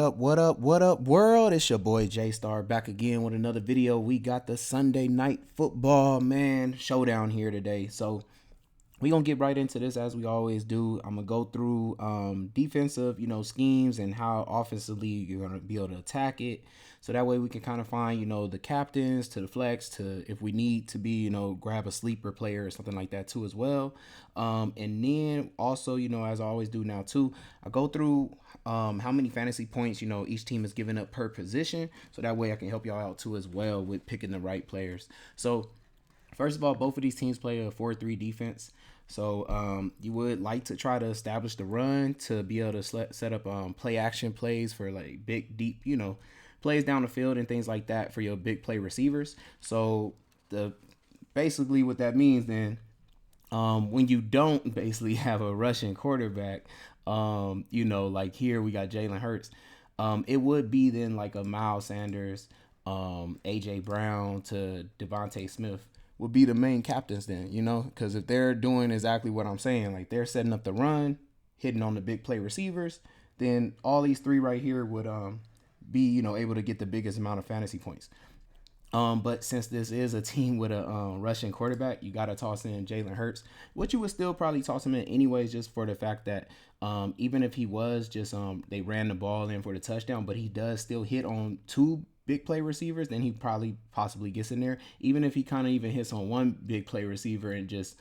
What up, world? It's your boy Jaystar back again with another video. We got the Sunday night football, man, showdown here today. So we gonna get right into this as we always do. I'm gonna go through defensive, schemes and how offensively you're gonna be able to attack it. So that way we can kind of find, the captains to the flex to if we need to be, grab a sleeper player or something like that too as well. And then also, as I always do now too, I go through how many fantasy points, each team is giving up per position. So that way I can help y'all out too as well with picking the right players. So first of all, both of these teams play a 4-3 defense. So you would like to try to establish the run to be able to set up play action plays for like big, deep, plays down the field and things like that for your big play receivers. So the basically what that means then, when you don't basically have a rushing quarterback, like here we got Jalen Hurts. It would be then like a Miles Sanders, AJ Brown to Devontae Smith would be the main captains then, because if they're doing exactly what I'm saying, like they're setting up the run, hitting on the big play receivers, then all these three right here would be able to get the biggest amount of fantasy points. But since this is a team with a Russian quarterback, you got to toss in Jalen Hurts, which you would still probably toss him in anyways, just for the fact that even if he was just they ran the ball in for the touchdown, but he does still hit on two big play receivers, then he probably possibly gets in there. Even if he kind of even hits on one big play receiver and just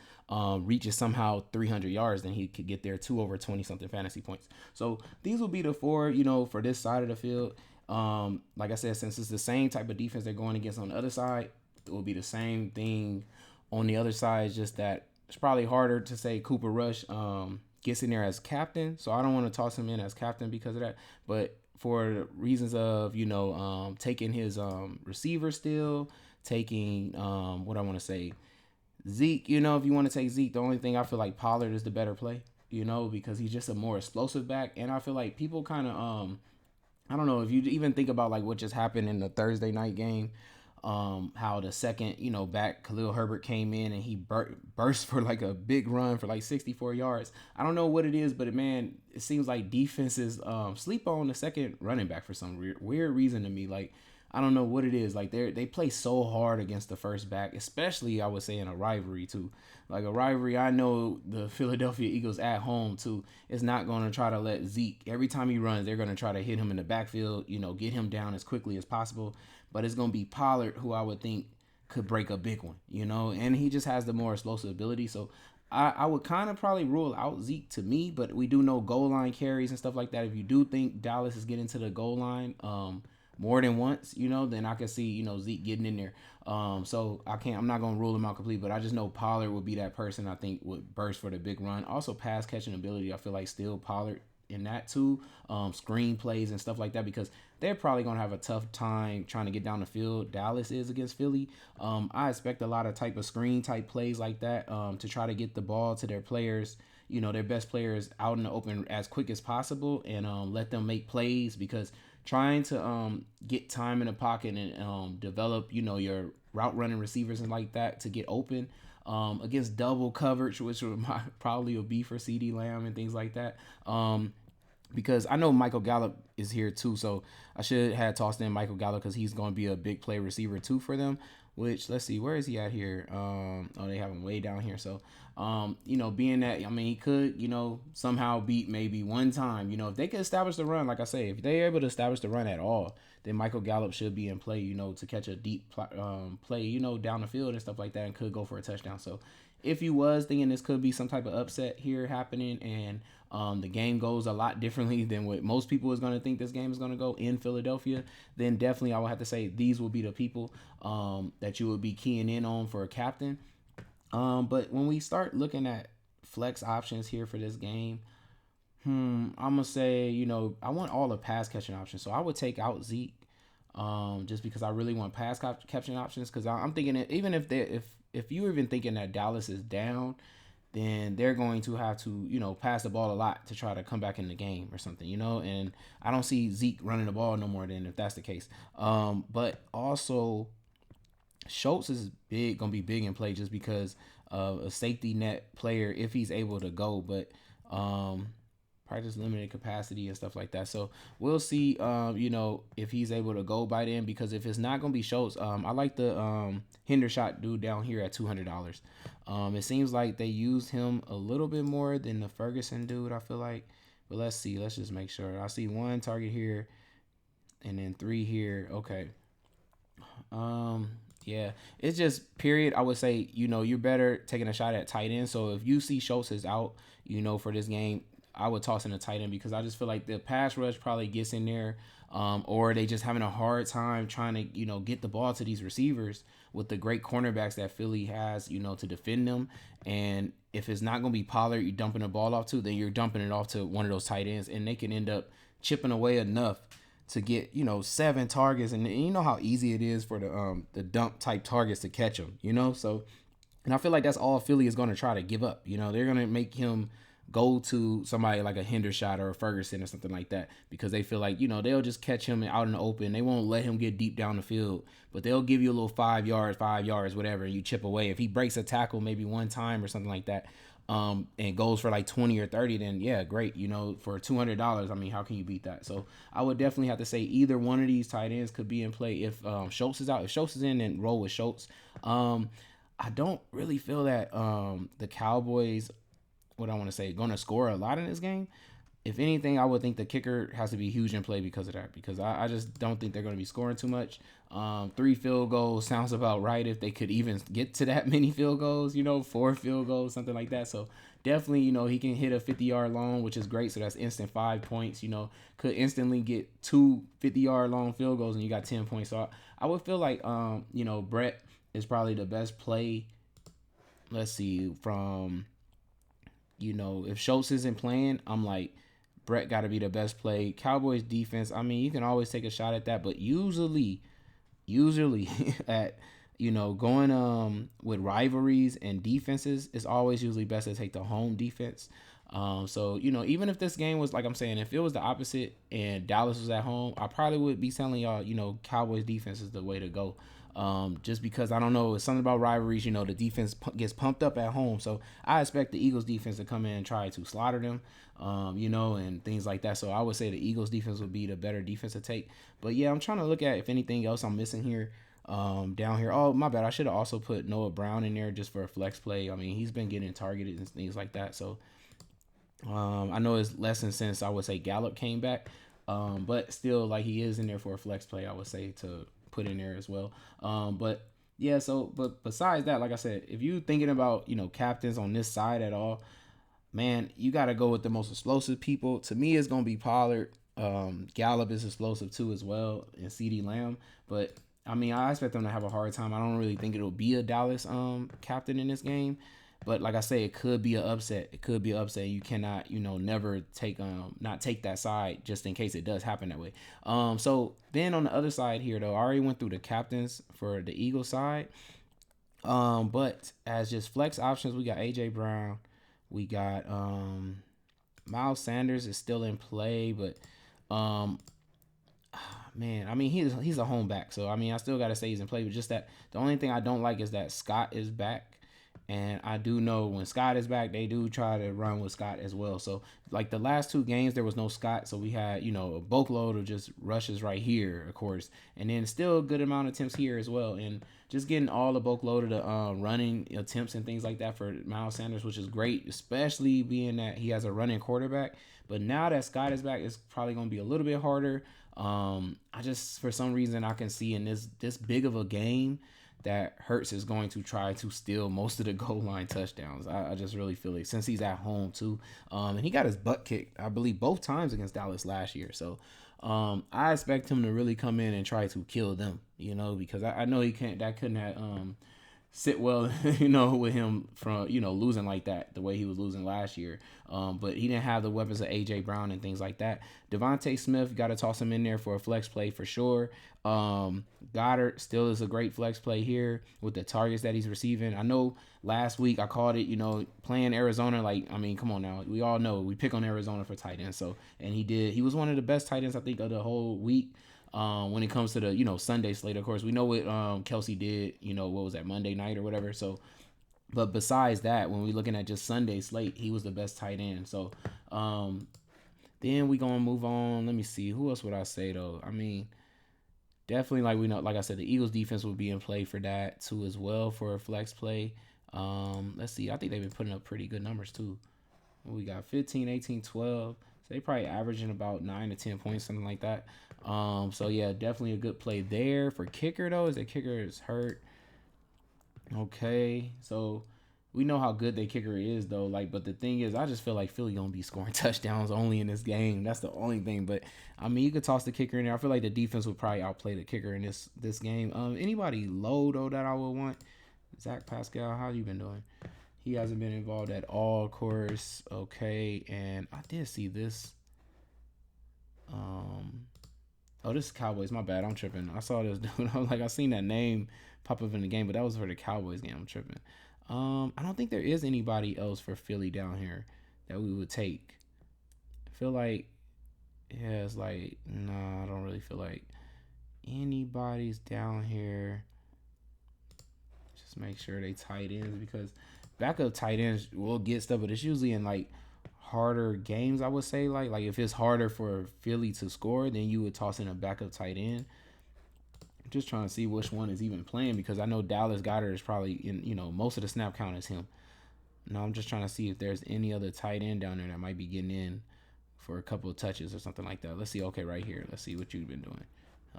reaches somehow 300 yards, then he could get there too over 20 something fantasy points. So these will be the four, for this side of the field. Like I said, since it's the same type of defense they're going against on the other side, it will be the same thing on the other side. Just that it's probably harder to say Cooper Rush gets in there as captain. So I don't want to toss him in as captain because of that. But for reasons of taking his receiver still, taking what I want to say Zeke. If you want to take Zeke, the only thing I feel like Pollard is the better play. Because he's just a more explosive back, and I feel like people kind of I don't know if you even think about like what just happened in the Thursday night game, how the second, back Khalil Herbert came in and he burst for like a big run for like 64 yards. I don't know what it is, but it seems like defenses sleep on the second running back for some weird reason to me. Like, I don't know what it is. Like they play so hard against the first back, especially I would say in a rivalry too. Like a rivalry, I know the Philadelphia Eagles at home too is not going to try to let Zeke, every time he runs, they're going to try to hit him in the backfield, get him down as quickly as possible. But it's going to be Pollard who I would think could break a big one, and he just has the more explosive ability. So I would kind of probably rule out Zeke to me, but we do know goal line carries and stuff like that. If you do think Dallas is getting to the goal line, more than once, then I can see, Zeke getting in there. So I'm not going to rule him out completely, but I just know Pollard would be that person I think would burst for the big run. Also pass catching ability, I feel like still Pollard in that too. Screen plays and stuff like that, because they're probably going to have a tough time trying to get down the field. Dallas is against Philly. I expect a lot of type of screen type plays like that to try to get the ball to their players, their best players out in the open as quick as possible, and let them make plays, because trying to get time in the pocket and develop, your route running receivers and like that to get open against double coverage, which probably will be for CeeDee Lamb and things like that. Because I know Michael Gallup is here too, so I should have tossed in Michael Gallup because he's going to be a big play receiver too for them. Which, let's see, where is he at here? They have him way down here. So, being that, he could, somehow beat maybe one time. If they could establish the run, like I say, if they're able to establish the run at all, then Michael Gallup should be in play, to catch a deep play, down the field and stuff like that, and could go for a touchdown. So, if you was thinking this could be some type of upset here happening, and the game goes a lot differently than what most people is going to think this game is going to go in Philadelphia, then definitely I would have to say these will be the people that you would be keying in on for a captain. But when we start looking at flex options here for this game, I'm gonna say, I want all the pass catching options, so I would take out Zeke, just because I really want pass catching options. Because I'm thinking that even if you're even thinking that Dallas is down, then they're going to have to, pass the ball a lot to try to come back in the game or something, and I don't see Zeke running the ball no more than if that's the case. But also Schultz is gonna be big in play just because of a safety net player if he's able to go. But practice limited capacity and stuff like that. So we'll see, if he's able to go by then. Because if it's not gonna be Schultz, I like the Hendershot dude down here at $200. It seems like they used him a little bit more than the Ferguson dude, I feel like. But let's see. Let's just make sure. I see 1 target here, and then 3 here. Okay. Yeah, it's just period. I would say, you're better taking a shot at tight end. So if you see Schultz is out, for this game, I would toss in a tight end, because I just feel like the pass rush probably gets in there, or they just having a hard time trying to, get the ball to these receivers with the great cornerbacks that Philly has, to defend them. And if it's not going to be Pollard you're dumping the ball off to, then you're dumping it off to one of those tight ends, and they can end up chipping away enough to get 7 targets, and you know how easy it is for the dump type targets to catch them, So, and I feel like that's all Philly is going to try to give up. They're going to make him go to somebody like a Hendershot or a Ferguson or something like that, because they feel like they'll just catch him out in the open. They won't let him get deep down the field, but they'll give you a little 5 yards, whatever, and you chip away. If he breaks a tackle maybe one time or something like that, and goes for like 20 or 30, then yeah, great. For $200, I mean, how can you beat that? So I would definitely have to say either one of these tight ends could be in play if Schultz is out. If Schultz is in, then roll with Schultz. I don't really feel that the Cowboys, what I want to say, going to score a lot in this game. If anything, I would think the kicker has to be huge in play because of that, because I just don't think they're going to be scoring too much. 3 field goals sounds about right, if they could even get to that many field goals, 4 field goals, something like that. So definitely, he can hit a 50-yard long, which is great. So that's instant 5 points, could instantly get 2 50-yard long field goals and you got 10 points. So I would feel like, Brett is probably the best play. Let's see, from, if Schultz isn't playing, I'm like, Brett got to be the best play. Cowboys defense, I mean, you can always take a shot at that, but usually at going with rivalries and defenses, it's always usually best to take the home defense. So even if this game was, like I'm saying, if it was the opposite and Dallas was at home, I probably would be telling y'all, Cowboys defense is the way to go. Just because I don't know, it's something about rivalries. The defense gets pumped up at home, so I expect the Eagles defense to come in and try to slaughter them, and things like that. So I would say the Eagles defense would be the better defense to take. But yeah, I'm trying to look at if anything else I'm missing here. Down here, oh my bad, I should have also put Noah Brown in there just for a flex play. I mean, he's been getting targeted and things like that. So I know it's lessened since, I would say, Gallup came back, but still, like, he is in there for a flex play, I would say, to put in there as well. But yeah, so but besides that, like I said, if you thinking about captains on this side at all, man, you got to go with the most explosive people. To me, it's gonna be Pollard. Gallup is explosive too as well, and CeeDee Lamb. But I mean, I expect them to have a hard time. I don't really think it'll be a Dallas captain in this game. But like I say, it could be an upset. It could be an upset. You cannot, never take not take that side just in case it does happen that way. So then on the other side here, though, I already went through the captains for the Eagles side. But as just flex options, we got AJ Brown, we got Miles Sanders is still in play, but man, I mean, he's a home back, so I mean, I still gotta say he's in play. But just that, the only thing I don't like is that Scott is back. And I do know when Scott is back, they do try to run with Scott as well. So, like the last 2 games, there was no Scott. So we had, a boatload of just rushes right here, of course. And then still a good amount of attempts here as well. And just getting all the boatload of the running attempts and things like that for Miles Sanders, which is great, especially being that he has a running quarterback. But now that Scott is back, it's probably going to be a little bit harder. I just, for some reason, I can see in this big of a game that Hurts is going to try to steal most of the goal line touchdowns. I just really feel it, since he's at home too. And he got his butt kicked, I believe, both times against Dallas last year. So I expect him to really come in and try to kill them, because I know he can't. That couldn't have sit well, with him from, losing like that, the way he was losing last year. But he didn't have the weapons of AJ Brown and things like that. Devontae Smith, got to toss him in there for a flex play for sure. Goddard still is a great flex play here with the targets that he's receiving. I know last week I called it, playing Arizona. Like, I mean, come on now. We all know we pick on Arizona for tight ends. So, and he was one of the best tight ends, I think, of the whole week. When it comes to the, Sunday slate, of course, we know what Kelsey did, what was that, Monday night or whatever. So, but besides that, when we're looking at just Sunday slate, he was the best tight end. So, Then we gonna move on. Let me see. Who else would I say though? I mean, definitely like we know, like I said, the Eagles defense will be in play for that too as well for a flex play. Let's see. I think they've been putting up pretty good numbers too. We got 15, 18, 12. So they probably averaging about 9 to 10 points, something like that. So yeah, definitely a good play there. For kicker though, is the kicker is hurt. Okay, so we know how good their kicker is though. Like, but the thing is, I just feel like Philly gonna be scoring touchdowns only in this game. That's the only thing. But I mean, you could toss the kicker in there. I feel like the defense would probably outplay the kicker in this game. Anybody low though that I would want? Zach Pascal, how you been doing? He hasn't been involved at all, of course. Okay, and I did see this. Oh, this is Cowboys. My bad. I'm tripping. I saw this dude. I was like, I seen that name pop up in the game, but that was for the Cowboys game. I'm tripping. I don't think there is anybody else for Philly down here that we would take. I feel like, yeah, it's like, nah, I don't really feel like anybody's down here. Just make sure they tight ends because backup tight ends will get stuff, but it's usually in like harder games. I would say like if it's harder for Philly to score, then you would toss in a backup tight end. I'm just trying to see which one is even playing because I know Dallas Goedert is probably in. Most of the snap count is him. Now I'm just trying to see if there's any other tight end down there that might be getting in for a couple of touches or something like that. Let's see. Okay, right here. Let's see what you've been doing.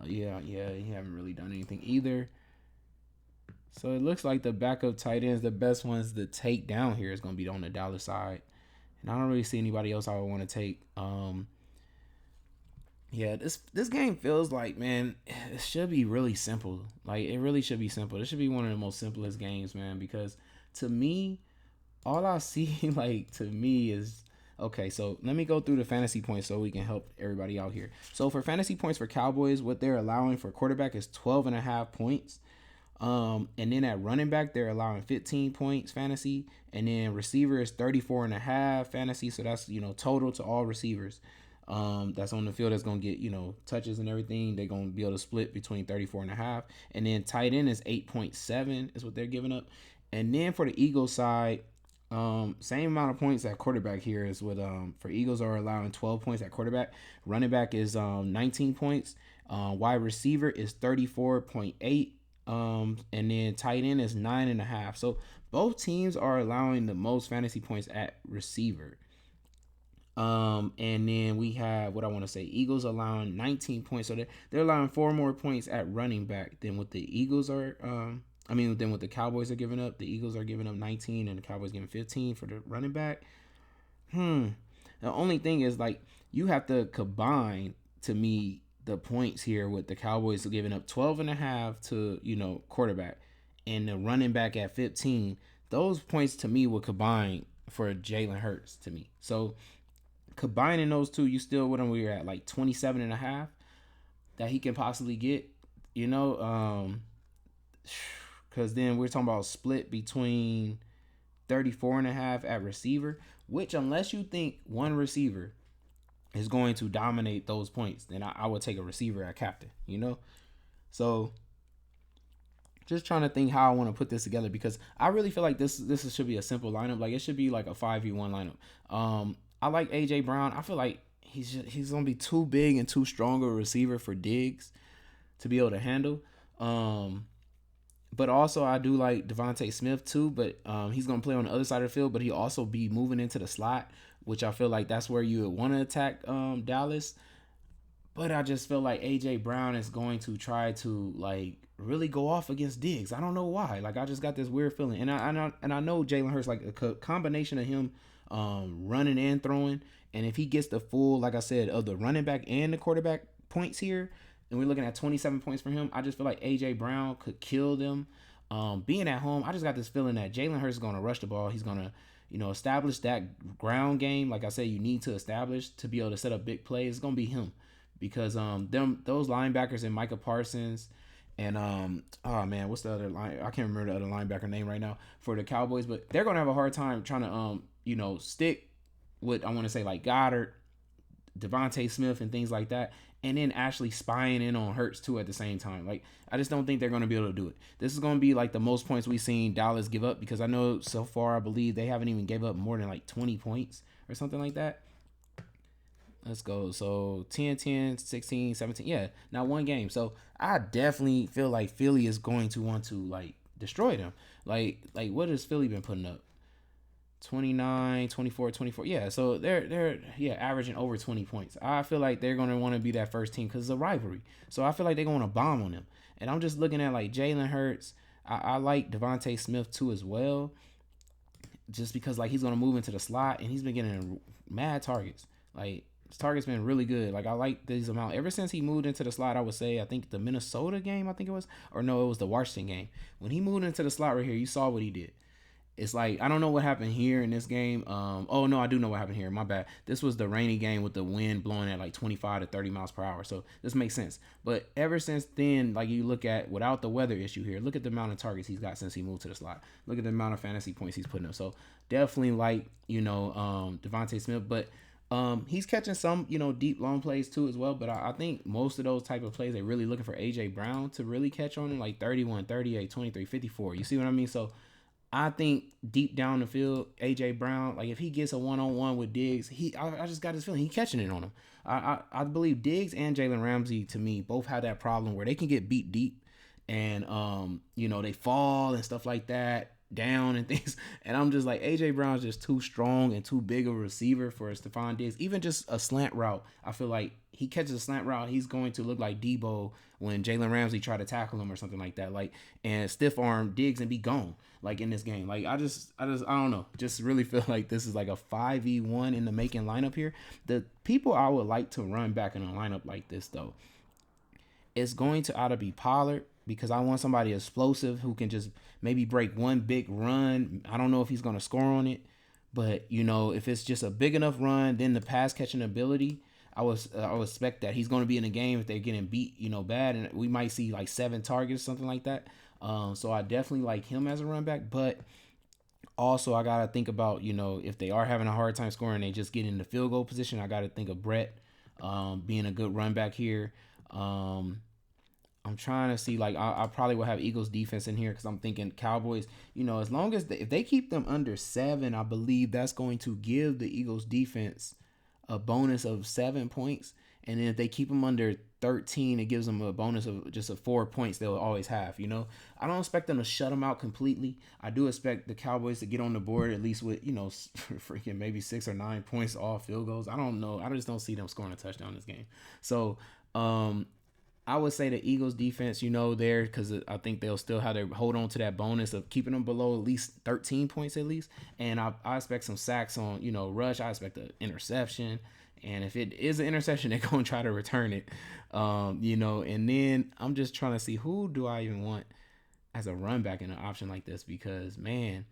Yeah, you haven't really done anything either. So it looks like the backup tight ends, the best ones to take down here is going to be on the Dallas side. And I don't really see anybody else I would want to take. Yeah, this game feels like, man, it should be really simple. Like, it really should be simple. This should be one of the most simplest games, man, because to me, all I see, like, to me is, okay, so let me go through the fantasy points so we can help everybody out here. So for fantasy points for Cowboys, what they're allowing for quarterback is 12.5 points. And then at running back, they're allowing 15 points fantasy. And then receiver is 34.5 fantasy. So that's, total to all receivers. That's on the field that's going to get, touches and everything. They're going to be able to split between 34.5. And then tight end is 8.7 is what they're giving up. And then for the Eagles side, same amount of points at quarterback here is what for Eagles are allowing 12 points at quarterback. Running back is 19 points. Wide receiver is 34.8. And then tight end is 9.5. So both teams are allowing the most fantasy points at receiver. And then we have what I want to say. Eagles allowing 19 points. So they're allowing 4 more points at running back than what the Eagles are. Than what the Cowboys are giving up. The Eagles are giving up 19 and the Cowboys giving 15 for the running back. The only thing is, like, you have to combine, to me, the points here with the Cowboys giving up 12.5 to, quarterback and the running back at 15. Those points to me would combine for Jalen Hurts to me. So combining those two, you still with him, we're at like 27.5 that he can possibly get, because then we're talking about split between 34.5 at receiver, which unless you think one receiver is going to dominate those points, then I would take a receiver at captain, So just trying to think how I want to put this together because I really feel like this should be a simple lineup. Like, it should be like a 5v1 lineup. I like AJ Brown. I feel like he's gonna be too big and too strong a receiver for Diggs to be able to handle. But also I do like Devontae Smith too, but he's going to play on the other side of the field, but he also be moving into the slot, which I feel like that's where you would want to attack Dallas. But I just feel like AJ Brown is going to try to like really go off against Diggs. I don't know why. Like, I just got this weird feeling. And I know Jalen Hurts, like a combination of him running and throwing, and if he gets the full, like I said, of the running back and the quarterback points here, and we're looking at 27 points for him, I just feel like A.J. Brown could kill them. Being at home, I just got this feeling that Jalen Hurts is going to rush the ball. He's going to, establish that ground game. Like I said, you need to establish to be able to set up big plays. It's going to be him because those linebackers and Micah Parsons and what's the other line? I can't remember the other linebacker name right now for the Cowboys, but they're going to have a hard time trying to stick with, I want to say, like Goddard, Devontae Smith, and things like that, and then actually spying in on Hurts too at the same time. Like, I just don't think they're going to be able to do it. This is going to be like the most points we've seen Dallas give up, because I know so far I believe they haven't even gave up more than like 20 points or something like that. Let's go. So 10, 10, 16, 17. Yeah, not one game. So I definitely feel like Philly is going to want to like destroy them. Like what has Philly been putting up? 29, 24, 24. Yeah, so they're yeah, averaging over 20 points. I feel like they're going to want to be that first team cuz it's a rivalry. So I feel like they're going to bomb on them. And I'm just looking at like Jalen Hurts. I like Devontae Smith too as well, just because like he's gonna move into the slot and he's been getting mad targets. Like his targets been really good. Like I like these amount ever since he moved into the slot. I would say I think the Minnesota game, I think it was, or no, it was the Washington game. When he moved into the slot right here, you saw what he did. It's like I don't know what happened here in this game. Oh no, I do know what happened here. My bad. This was the rainy game with the wind blowing at like 25 to 30 miles per hour. So this makes sense. But ever since then, like you look at without the weather issue here, look at the amount of targets he's got since he moved to the slot. Look at the amount of fantasy points he's putting up. So definitely like Devontae Smith, but he's catching some deep long plays too as well. But I think most of those type of plays they're really looking for AJ Brown to really catch on him, like 31, 38, 23, 54. You see what I mean? So I think deep down the field, AJ Brown, like if he gets a one-on-one with Diggs, I just got this feeling he catching it on him. I believe Diggs and Jalen Ramsey to me both have that problem where they can get beat deep, and they fall and stuff like that down and things. And I'm just like AJ Brown's just too strong and too big of a receiver for Stephon Diggs. Even just a slant route, I feel like he catches a slant route, he's going to look like Debo when Jalen Ramsey tried to tackle him or something like that. Like and stiff arm Diggs and be gone. Like in this game, like I don't know, just really feel like this is like a 5v1 in the making lineup here. The people I would like to run back in a lineup like this though, it's going to either be Pollard because I want somebody explosive who can just maybe break one big run. I don't know if he's going to score on it, but if it's just a big enough run, then the pass catching ability, I would expect that he's going to be in the game if they're getting beat, bad, and we might see like 7 targets, something like that. So I definitely like him as a run back, but also I gotta think about if they are having a hard time scoring, they just get in the field goal position. I gotta think of Brett being a good run back here. I'm trying to see like I probably will have Eagles defense in here because I'm thinking Cowboys. As long as if they keep them under 7, I believe that's going to give the Eagles defense a bonus of 7 points. And then if they keep them under 13, it gives them a bonus of just 4 points they'll always have. I don't expect them to shut them out completely. I do expect the Cowboys to get on the board at least with, freaking maybe 6 or 9 points off field goals. I don't know. I just don't see them scoring a touchdown this game. So, I would say the Eagles defense, there, because I think they'll still have to hold on to that bonus of keeping them below at least 13 points at least. And I expect some sacks on, rush. I expect an interception. And if it is an interception, they're going to try to return it, and then I'm just trying to see who do I even want as a run back in an option like this because, man,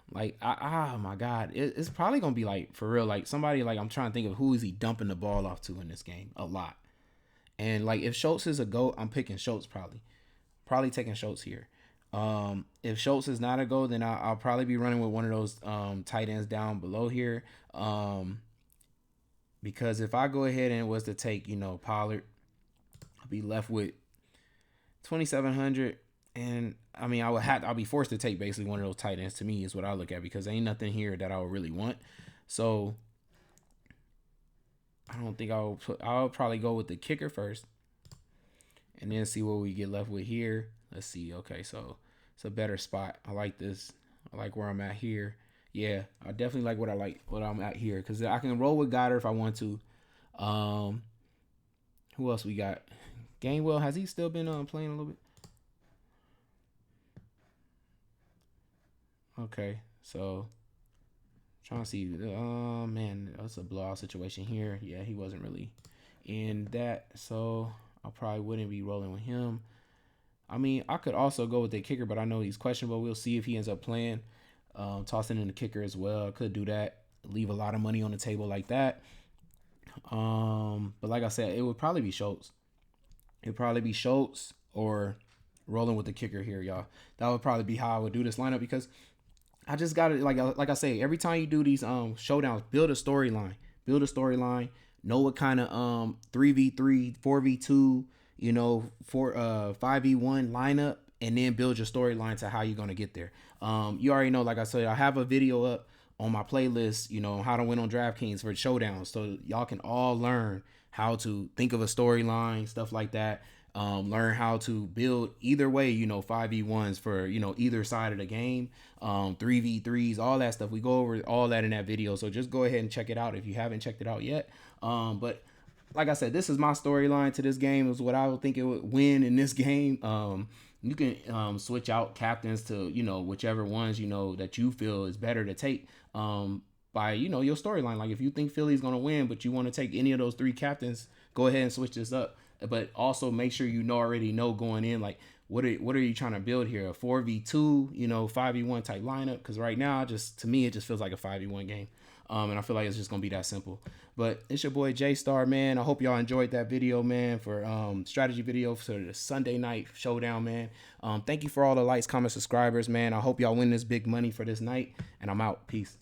like, oh my God, it's probably going to be like, for real, like somebody like I'm trying to think of who is he dumping the ball off to in this game a lot. And like if Schultz is a GOAT, I'm picking Schultz probably taking Schultz here. If Schultz is not a GOAT, then I'll probably be running with one of those tight ends down below here. Because if I go ahead and was to take, Pollard, I'll be left with 2,700. And I mean, I'll be forced to take basically one of those tight ends to me is what I look at because there ain't nothing here that I would really want. So I don't think I'll probably go with the kicker first and then see what we get left with here. Let's see. Okay. So it's a better spot. I like this. I like where I'm at here. Yeah, I definitely like what I'm at here because I can roll with Goddard if I want to. Who else we got? Gainwell, has he still been playing a little bit? Okay, so trying to see. Man, that's a blowout situation here. Yeah, he wasn't really in that, so I probably wouldn't be rolling with him. I mean, I could also go with the kicker, but I know he's questionable. We'll see if he ends up playing. Tossing in the kicker as well. I could do that. Leave a lot of money on the table like that. But like I said, it would probably be Schultz. It'd probably be Schultz or rolling with the kicker here, y'all. That would probably be how I would do this lineup because I just got to like I say, every time you do these showdowns, build a storyline. Know what kind of 3v3, 4v2, 5v1 lineup, and then build your storyline to how you're gonna get there. You already know, like I said, I have a video up on my playlist, you know, how to win on DraftKings for Showdown. So y'all can all learn how to think of a storyline, stuff like that. Learn how to build either way, you know, 5v1s for, you know, either side of the game, 3v3s, all that stuff. We go over all that in that video. So just go ahead and check it out if you haven't checked it out yet. But like I said, this is my storyline to this game. Is what I would think it would win in this game. You can switch out captains to, you know, whichever ones, you know, that you feel is better to take by, you know, your storyline. Like if you think Philly's going to win, but you want to take any of those 3 captains, go ahead and switch this up. But also make sure you already know going in, like, what are you trying to build here? A 4v2, you know, 5v1 type lineup? Because right now, to me, it just feels like a 5v1 game. And I feel like it's just going to be that simple. But it's your boy Jaystar, man. I hope y'all enjoyed that video, man, for strategy video for the Sunday night showdown, man. Thank you for all the likes, comments, subscribers, man. I hope y'all win this big money for this night. And I'm out. Peace.